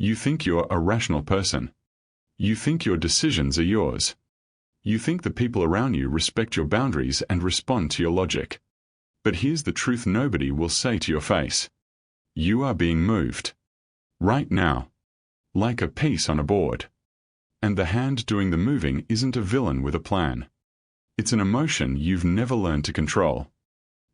You think you're a rational person. You think your decisions are yours. You think the people around you respect your boundaries and respond to your logic. But here's the truth nobody will say to your face. You are being moved. Right now. Like a piece on a board. And the hand doing the moving isn't a villain with a plan. It's an emotion you've never learned to control.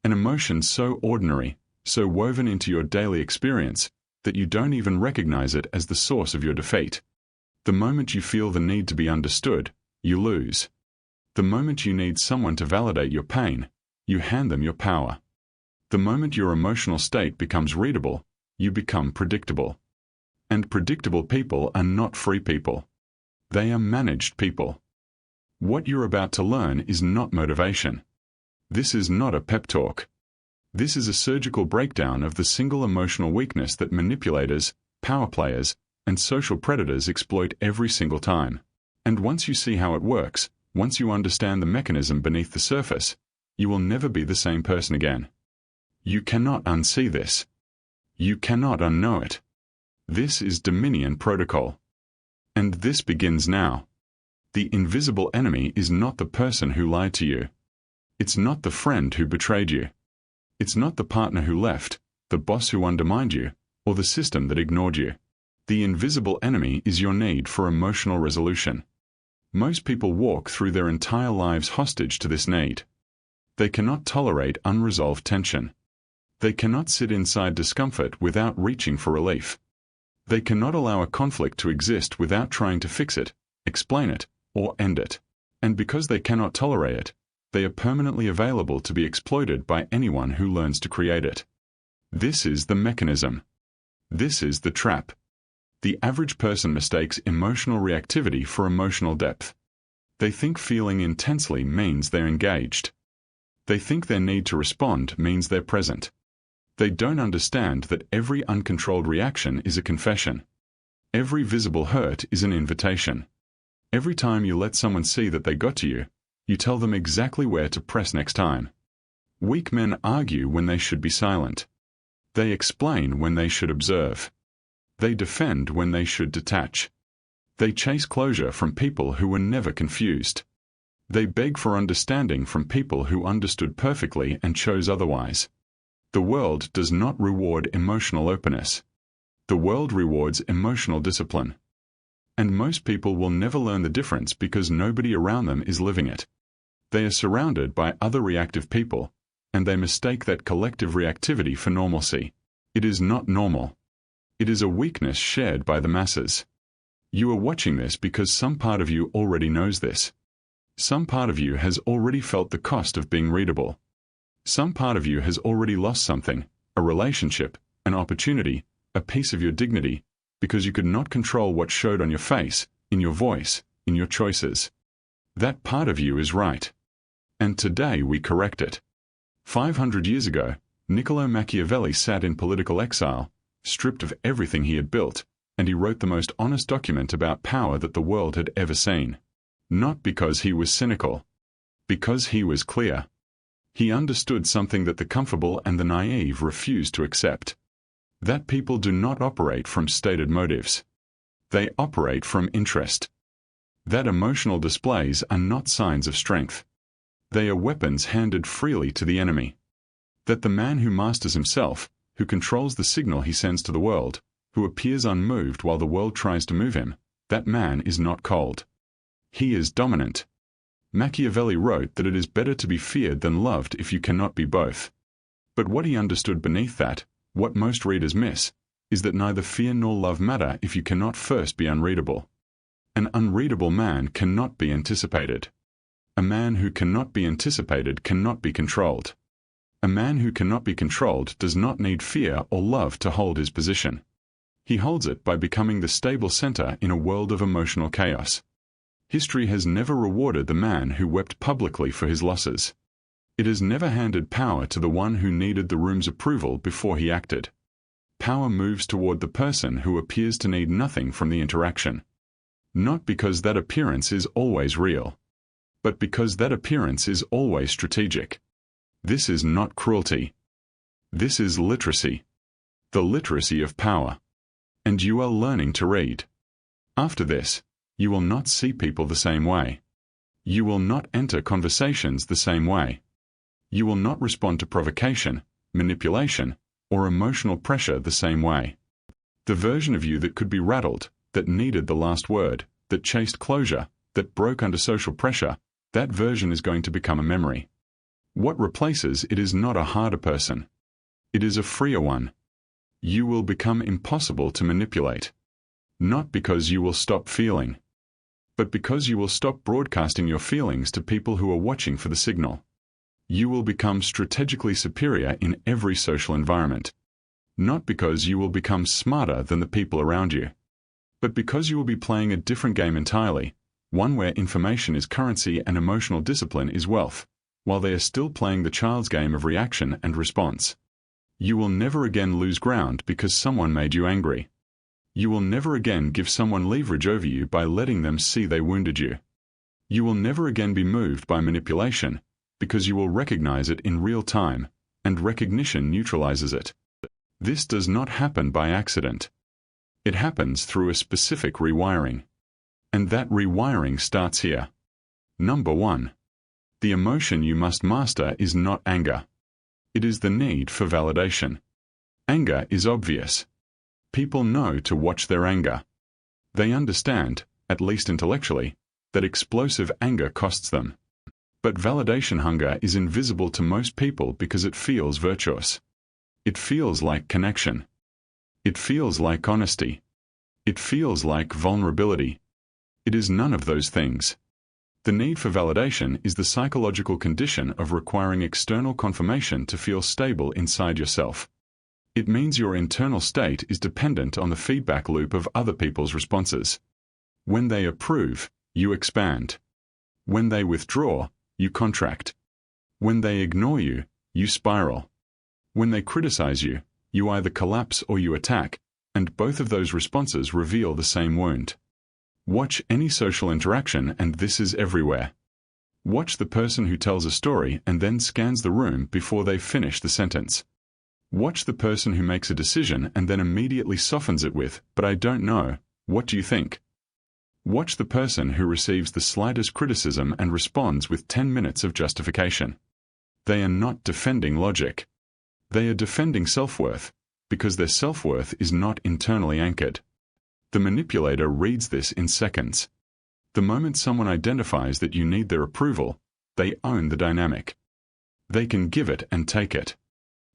An emotion so ordinary, so woven into your daily experience, that you don't even recognize it as the source of your defeat. The moment you feel the need to be understood, you lose. The moment you need someone to validate your pain, you hand them your power. The moment your emotional state becomes readable, you become predictable. And predictable people are not free people. They are managed people. What you're about to learn is not motivation. This is not a pep talk. This is a surgical breakdown of the single emotional weakness that manipulators, power players, and social predators exploit every single time. And once you see how it works, once you understand the mechanism beneath the surface, you will never be the same person again. You cannot unsee this. You cannot unknow it. This is Dominion Protocol. And this begins now. The invisible enemy is not the person who lied to you. It's not the friend who betrayed you. It's not the partner who left, the boss who undermined you, or the system that ignored you. The invisible enemy is your need for emotional resolution. Most people walk through their entire lives hostage to this need. They cannot tolerate unresolved tension. They cannot sit inside discomfort without reaching for relief. They cannot allow a conflict to exist without trying to fix it, explain it, or end it. And because they cannot tolerate it, they are permanently available to be exploited by anyone who learns to create it. This is the mechanism. This is the trap. The average person mistakes emotional reactivity for emotional depth. They think feeling intensely means they're engaged. They think their need to respond means they're present. They don't understand that every uncontrolled reaction is a confession. Every visible hurt is an invitation. Every time you let someone see that they got to you, you tell them exactly where to press next time. Weak men argue when they should be silent. They explain when they should observe. They defend when they should detach. They chase closure from people who were never confused. They beg for understanding from people who understood perfectly and chose otherwise. The world does not reward emotional openness. The world rewards emotional discipline. And most people will never learn the difference because nobody around them is living it. They are surrounded by other reactive people, and they mistake that collective reactivity for normalcy. It is not normal. It is a weakness shared by the masses. You are watching this because some part of you already knows this. Some part of you has already felt the cost of being readable. Some part of you has already lost something, a relationship, an opportunity, a piece of your dignity, because you could not control what showed on your face, in your voice, in your choices. That part of you is right. And today we correct it. 500 years ago, Niccolo Machiavelli sat in political exile, stripped of everything he had built, and he wrote the most honest document about power that the world had ever seen. Not because he was cynical. Because he was clear. He understood something that the comfortable and the naive refuse to accept. That people do not operate from stated motives. They operate from interest. That emotional displays are not signs of strength. They are weapons handed freely to the enemy. That the man who masters himself, who controls the signal he sends to the world, who appears unmoved while the world tries to move him, that man is not cold. He is dominant. Machiavelli wrote that it is better to be feared than loved if you cannot be both. But what he understood beneath that, what most readers miss, is that neither fear nor love matter if you cannot first be unreadable. An unreadable man cannot be anticipated. A man who cannot be anticipated cannot be controlled. A man who cannot be controlled does not need fear or love to hold his position. He holds it by becoming the stable center in a world of emotional chaos. History has never rewarded the man who wept publicly for his losses. It has never handed power to the one who needed the room's approval before he acted. Power moves toward the person who appears to need nothing from the interaction. Not because that appearance is always real, but because that appearance is always strategic. This is not cruelty. This is literacy. The literacy of power. And you are learning to read. After this, you will not see people the same way. You will not enter conversations the same way. You will not respond to provocation, manipulation, or emotional pressure the same way. The version of you that could be rattled, that needed the last word, that chased closure, that broke under social pressure, that version is going to become a memory. What replaces it is not a harder person. It is a freer one. You will become impossible to manipulate. Not because you will stop feeling, but because you will stop broadcasting your feelings to people who are watching for the signal. You will become strategically superior in every social environment. Not because you will become smarter than the people around you, but because you will be playing a different game entirely, one where information is currency and emotional discipline is wealth, while they are still playing the child's game of reaction and response. You will never again lose ground because someone made you angry. You will never again give someone leverage over you by letting them see they wounded you. You will never again be moved by manipulation because you will recognize it in real time, and recognition neutralizes it. This does not happen by accident. It happens through a specific rewiring. And that rewiring starts here. Number 1. The emotion you must master is not anger. It is the need for validation. Anger is obvious. People know to watch their anger. They understand, at least intellectually, that explosive anger costs them. But validation hunger is invisible to most people because it feels virtuous. It feels like connection. It feels like honesty. It feels like vulnerability. It is none of those things. The need for validation is the psychological condition of requiring external confirmation to feel stable inside yourself. It means your internal state is dependent on the feedback loop of other people's responses. When they approve, you expand. When they withdraw, you contract. When they ignore you, you spiral. When they criticize you, you either collapse or you attack, and both of those responses reveal the same wound. Watch any social interaction, and this is everywhere. Watch the person who tells a story and then scans the room before they finish the sentence. Watch the person who makes a decision and then immediately softens it with, "But I don't know, what do you think?" Watch the person who receives the slightest criticism and responds with 10 minutes of justification. They are not defending logic. They are defending self-worth, because their self-worth is not internally anchored. The manipulator reads this in seconds. The moment someone identifies that you need their approval, they own the dynamic. They can give it and take it.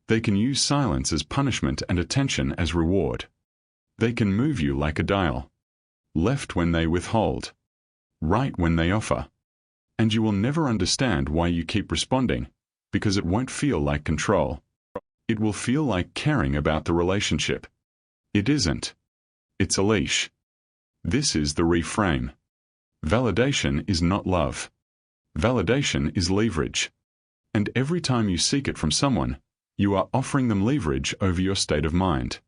They can use silence as punishment and attention as reward. They can move you like a dial. Left when they withhold. Right when they offer. And you will never understand why you keep responding, because it won't feel like control. It will feel like caring about the relationship. It isn't. It's a leash. This is the reframe. Validation is not love. Validation is leverage. And every time you seek it from someone, you are offering them leverage over your state of mind.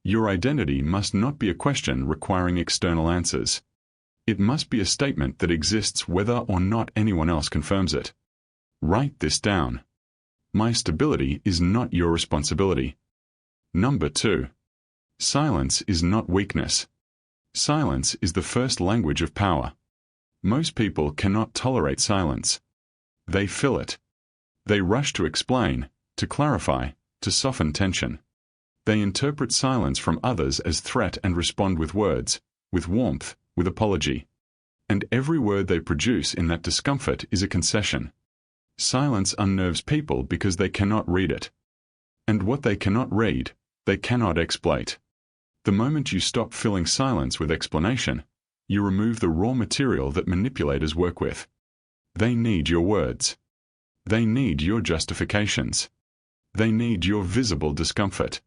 Your identity must not be a question requiring external answers. It must be a statement that exists whether or not anyone else confirms it. Write this down. My stability is not your responsibility. Number 2. Silence is not weakness. Silence is the first language of power. Most people cannot tolerate silence. They fill it. They rush to explain, to clarify, to soften tension. They interpret silence from others as threat and respond with words, with warmth, with apology. And every word they produce in that discomfort is a concession. Silence unnerves people because they cannot read it. And what they cannot read, they cannot exploit. The moment you stop filling silence with explanation, you remove the raw material that manipulators work with. They need your words. They need your justifications. They need your visible discomfort.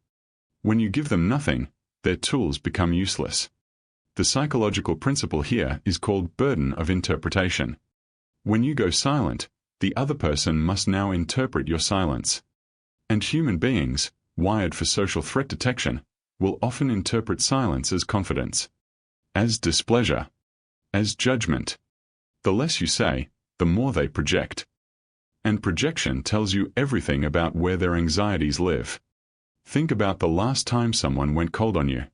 When you give them nothing, their tools become useless. The psychological principle here is called burden of interpretation. When you go silent, the other person must now interpret your silence. And human beings, wired for social threat detection, will often interpret silence as confidence, as displeasure, as judgment. The less you say, the more they project. And projection tells you everything about where their anxieties live. Think about the last time someone went cold on you.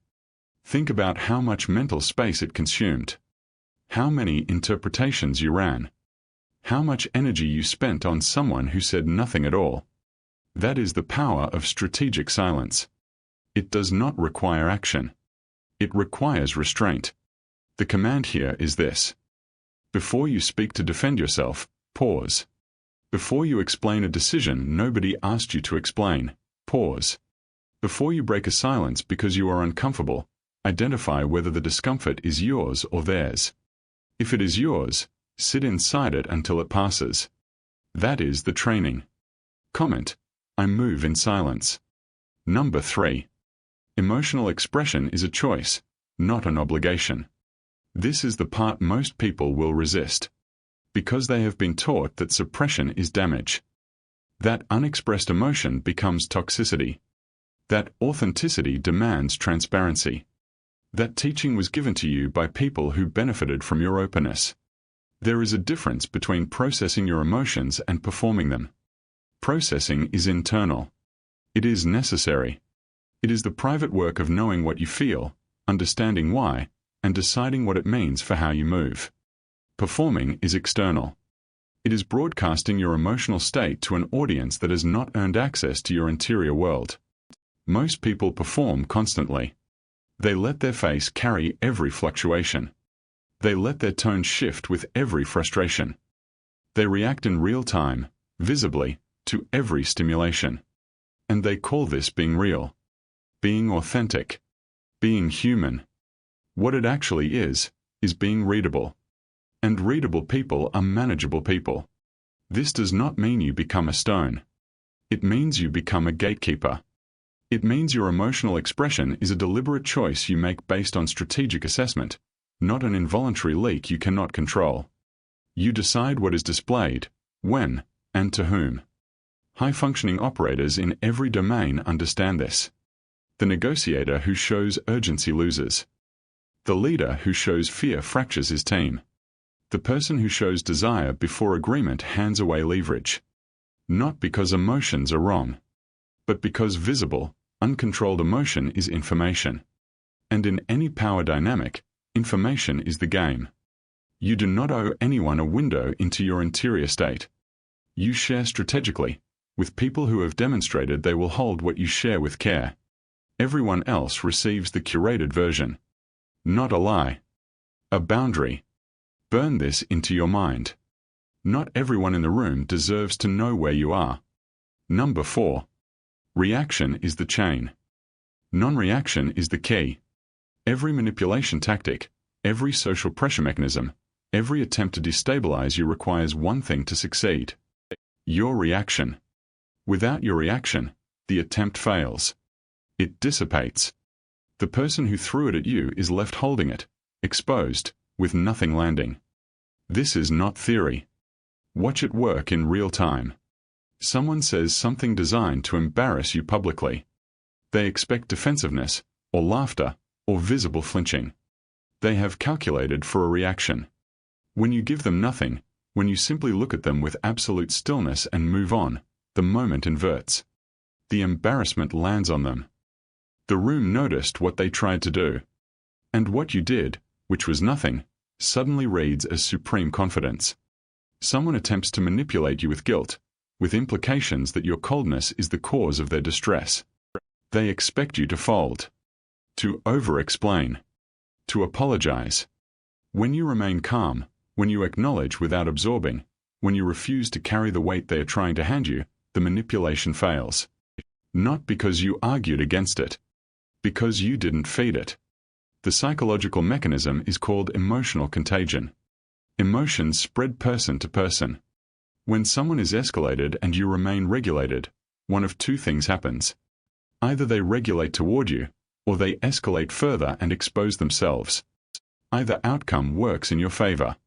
Think about how much mental space it consumed. How many interpretations you ran. How much energy you spent on someone who said nothing at all. That is the power of strategic silence. It does not require action. It requires restraint. The command here is this. Before you speak to defend yourself, pause. Before you explain a decision nobody asked you to explain, pause. Before you break a silence because you are uncomfortable, identify whether the discomfort is yours or theirs. If it is yours, sit inside it until it passes. That is the training. Comment: I move in silence. Number 3. Emotional expression is a choice, not an obligation. This is the part most people will resist, because they have been taught that suppression is damage. That unexpressed emotion becomes toxicity. That authenticity demands transparency. That teaching was given to you by people who benefited from your openness. There is a difference between processing your emotions and performing them. Processing is internal. It is necessary. It is the private work of knowing what you feel, understanding why, and deciding what it means for how you move. Performing is external. It is broadcasting your emotional state to an audience that has not earned access to your interior world. Most people perform constantly. They let their face carry every fluctuation. They let their tone shift with every frustration. They react in real time, visibly, to every stimulation. And they call this being real, being authentic, being human. What it actually is being readable. And readable people are manageable people. This does not mean you become a stone. It means you become a gatekeeper. It means your emotional expression is a deliberate choice you make based on strategic assessment, not an involuntary leak you cannot control. You decide what is displayed, when, and to whom. High-functioning operators in every domain understand this. The negotiator who shows urgency loses. The leader who shows fear fractures his team. The person who shows desire before agreement hands away leverage. Not because emotions are wrong, but because visible, uncontrolled emotion is information. And in any power dynamic, information is the game. You do not owe anyone a window into your interior state. You share strategically, with people who have demonstrated they will hold what you share with care. Everyone else receives the curated version. Not a lie. A boundary. Burn this into your mind. Not everyone in the room deserves to know where you are. Number 4. Reaction is the chain. Non-reaction is the key. Every manipulation tactic, every social pressure mechanism, every attempt to destabilize you requires one thing to succeed: your reaction. Without your reaction, the attempt fails. It dissipates. The person who threw it at you is left holding it, exposed, with nothing landing. This is not theory. Watch it work in real time. Someone says something designed to embarrass you publicly. They expect defensiveness, or laughter, or visible flinching. They have calculated for a reaction. When you give them nothing, when you simply look at them with absolute stillness and move on, the moment inverts. The embarrassment lands on them. The room noticed what they tried to do. And what you did, which was nothing, suddenly reads as supreme confidence. Someone attempts to manipulate you with guilt, with implications that your coldness is the cause of their distress. They expect you to fold, to over-explain, to apologize. When you remain calm, when you acknowledge without absorbing, when you refuse to carry the weight they are trying to hand you, the manipulation fails. Not because you argued against it, because you didn't feed it. The psychological mechanism is called emotional contagion. Emotions spread person to person. When someone is escalated and you remain regulated, one of two things happens. Either they regulate toward you, or they escalate further and expose themselves. Either outcome works in your favor.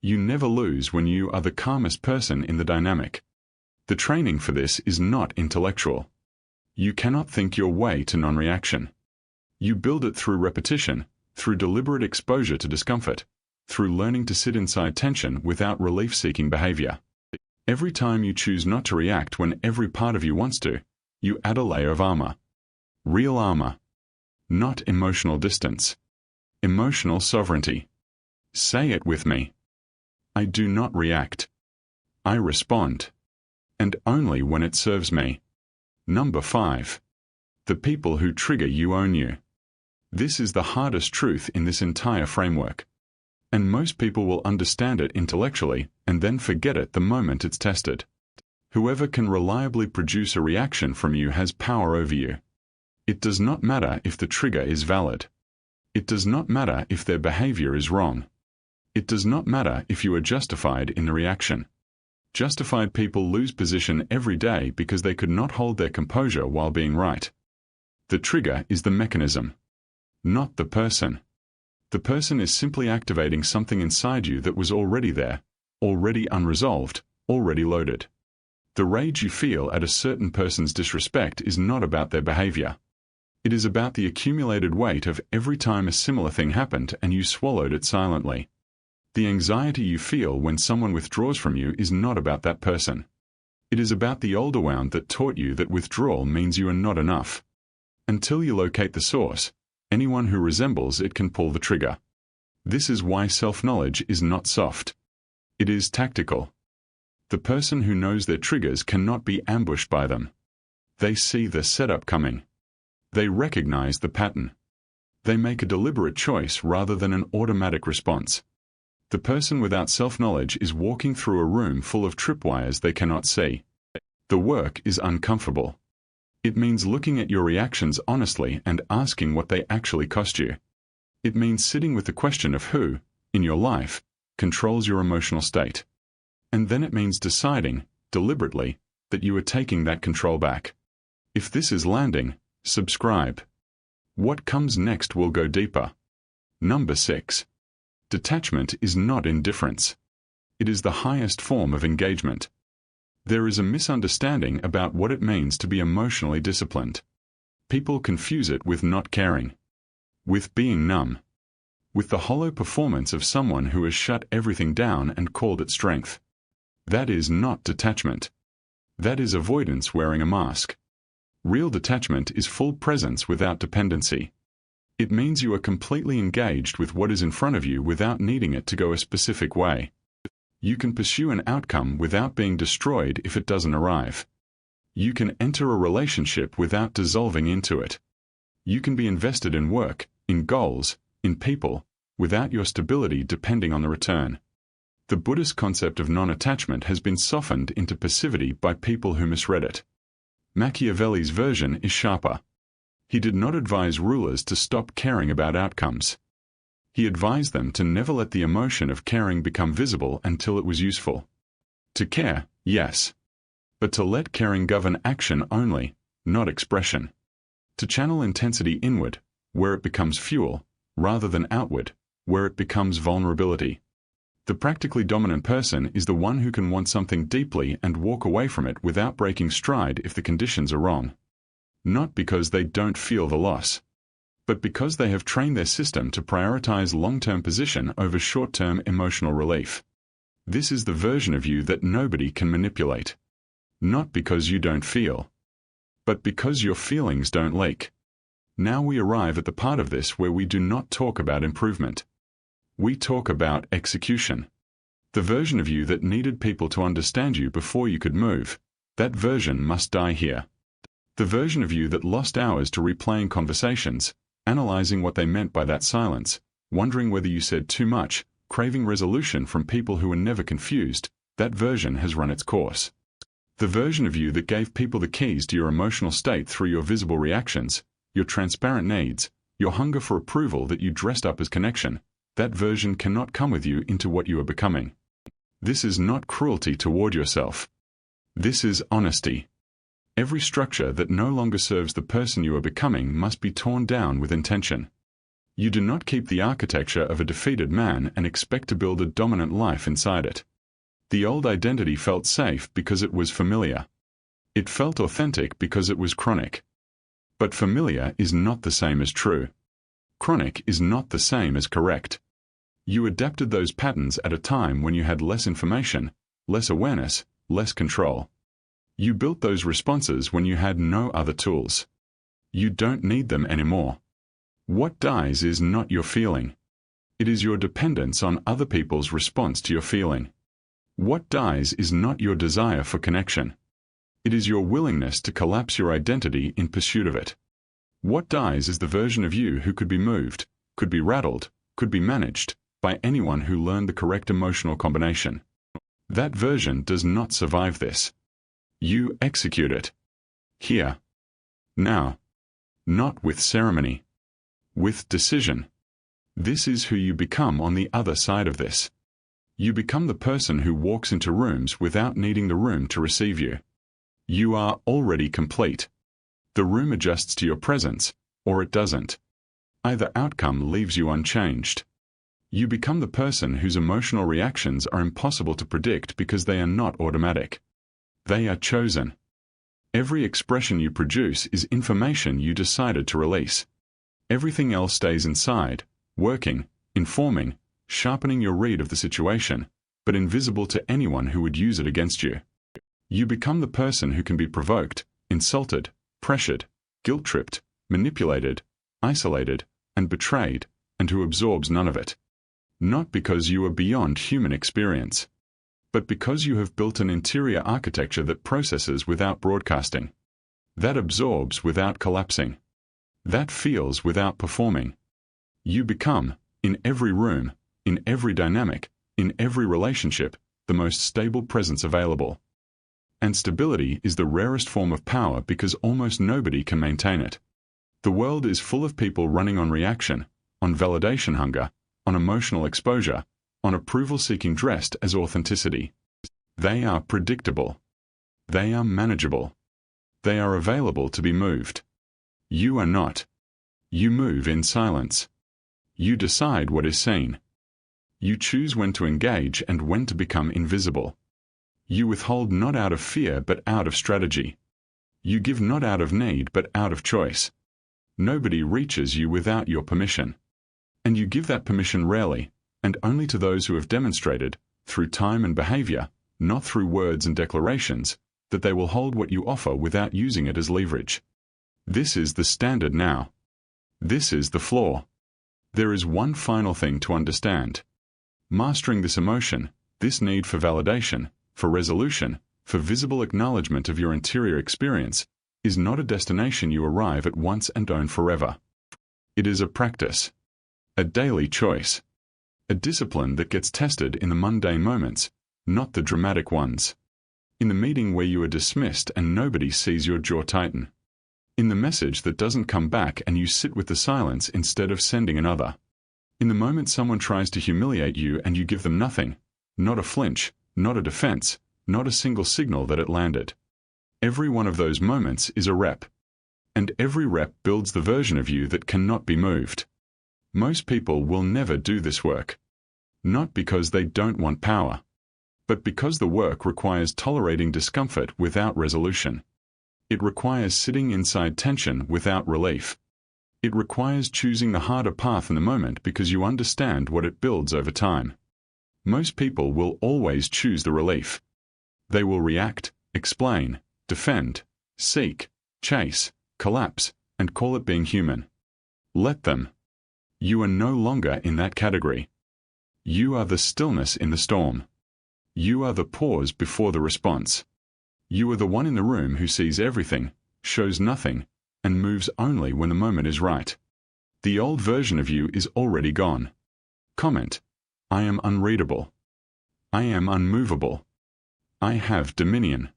You never lose when you are the calmest person in the dynamic. The training for this is not intellectual. You cannot think your way to non-reaction. You build it through repetition, through deliberate exposure to discomfort, through learning to sit inside tension without relief-seeking behavior. Every time you choose not to react when every part of you wants to, you add a layer of armor. Real armor. Not emotional distance. Emotional sovereignty. Say it with me. I do not react. I respond. And only when it serves me. Number 5. The people who trigger you own you. This is the hardest truth in this entire framework. And most people will understand it intellectually and then forget it the moment it's tested. Whoever can reliably produce a reaction from you has power over you. It does not matter if the trigger is valid. It does not matter if their behavior is wrong. It does not matter if you are justified in the reaction. Justified people lose position every day because they could not hold their composure while being right. The trigger is the mechanism, not the person. The person is simply activating something inside you that was already there, already unresolved, already loaded. The rage you feel at a certain person's disrespect is not about their behavior. It is about the accumulated weight of every time a similar thing happened and you swallowed it silently. The anxiety you feel when someone withdraws from you is not about that person. It is about the older wound that taught you that withdrawal means you are not enough. Until you locate the source, anyone who resembles it can pull the trigger. This is why self-knowledge is not soft. It is tactical. The person who knows their triggers cannot be ambushed by them. They see the setup coming. They recognize the pattern. They make a deliberate choice rather than an automatic response. The person without self-knowledge is walking through a room full of tripwires they cannot see. The work is uncomfortable. It means looking at your reactions honestly and asking what they actually cost you. It means sitting with the question of who, in your life, controls your emotional state. And then it means deciding, deliberately, that you are taking that control back. If this is landing, subscribe. What comes next will go deeper. Number 6. Detachment is not indifference. It is the highest form of engagement. There is a misunderstanding about what it means to be emotionally disciplined. People confuse it with not caring, with being numb, with the hollow performance of someone who has shut everything down and called it strength. That is not detachment. That is avoidance wearing a mask. Real detachment is full presence without dependency. It means you are completely engaged with what is in front of you without needing it to go a specific way. You can pursue an outcome without being destroyed if it doesn't arrive. You can enter a relationship without dissolving into it. You can be invested in work, in goals, in people, without your stability depending on the return. The Buddhist concept of non-attachment has been softened into passivity by people who misread it. Machiavelli's version is sharper. He did not advise rulers to stop caring about outcomes. He advised them to never let the emotion of caring become visible until it was useful. To care, yes. But to let caring govern action only, not expression. To channel intensity inward, where it becomes fuel, rather than outward, where it becomes vulnerability. The practically dominant person is the one who can want something deeply and walk away from it without breaking stride if the conditions are wrong. Not because they don't feel the loss, but because they have trained their system to prioritize long-term position over short-term emotional relief. This is the version of you that nobody can manipulate. Not because you don't feel, but because your feelings don't leak. Now we arrive at the part of this where we do not talk about improvement. We talk about execution. The version of you that needed people to understand you before you could move, that version must die here. The version of you that lost hours to replaying conversations, analyzing what they meant by that silence, wondering whether you said too much, craving resolution from people who were never confused, that version has run its course. The version of you that gave people the keys to your emotional state through your visible reactions, your transparent needs, your hunger for approval that you dressed up as connection, that version cannot come with you into what you are becoming. This is not cruelty toward yourself. This is honesty. Every structure that no longer serves the person you are becoming must be torn down with intention. You do not keep the architecture of a defeated man and expect to build a dominant life inside it. The old identity felt safe because it was familiar. It felt authentic because it was chronic. But familiar is not the same as true. Chronic is not the same as correct. You adapted those patterns at a time when you had less information, less awareness, less control. You built those responses when you had no other tools. You don't need them anymore. What dies is not your feeling. It is your dependence on other people's response to your feeling. What dies is not your desire for connection. It is your willingness to collapse your identity in pursuit of it. What dies is the version of you who could be moved, could be rattled, could be managed by anyone who learned the correct emotional combination. That version does not survive this. You execute it. Here. Now. Not with ceremony. With decision. This is who you become on the other side of this. You become the person who walks into rooms without needing the room to receive you. You are already complete. The room adjusts to your presence, or it doesn't. Either outcome leaves you unchanged. You become the person whose emotional reactions are impossible to predict because they are not automatic. They are chosen. Every expression you produce is information you decided to release. Everything else stays inside, working, informing, sharpening your read of the situation, but invisible to anyone who would use it against you. You become the person who can be provoked, insulted, pressured, guilt-tripped, manipulated, isolated, and betrayed, and who absorbs none of it. Not because you are beyond human experience, but because you have built an interior architecture that processes without broadcasting, that absorbs without collapsing, that feels without performing. You become, in every room, in every dynamic, in every relationship, the most stable presence available. And stability is the rarest form of power because almost nobody can maintain it. The world is full of people running on reaction, on validation hunger, on emotional exposure, on approval seeking dressed as authenticity. They are predictable. They are manageable. They are available to be moved. You are not. You move in silence. You decide what is seen. You choose when to engage and when to become invisible. You withhold not out of fear but out of strategy. You give not out of need but out of choice. Nobody reaches you without your permission. And you give that permission rarely, and only to those who have demonstrated, through time and behavior, not through words and declarations, that they will hold what you offer without using it as leverage. This is the standard now. This is the flaw. There is one final thing to understand. Mastering this emotion, this need for validation, for resolution, for visible acknowledgement of your interior experience, is not a destination you arrive at once and own forever. It is a practice. A daily choice. A discipline that gets tested in the mundane moments, not the dramatic ones. In the meeting where you are dismissed and nobody sees your jaw tighten. In the message that doesn't come back and you sit with the silence instead of sending another. In the moment someone tries to humiliate you and you give them nothing, not a flinch, not a defense, not a single signal that it landed. Every one of those moments is a rep. And every rep builds the version of you that cannot be moved. Most people will never do this work. Not because they don't want power, but because the work requires tolerating discomfort without resolution. It requires sitting inside tension without relief. It requires choosing the harder path in the moment because you understand what it builds over time. Most people will always choose the relief. They will react, explain, defend, seek, chase, collapse, and call it being human. Let them. You are no longer in that category. You are the stillness in the storm. You are the pause before the response. You are the one in the room who sees everything, shows nothing, and moves only when the moment is right. The old version of you is already gone. Comment: I am unreadable. I am unmovable. I have dominion.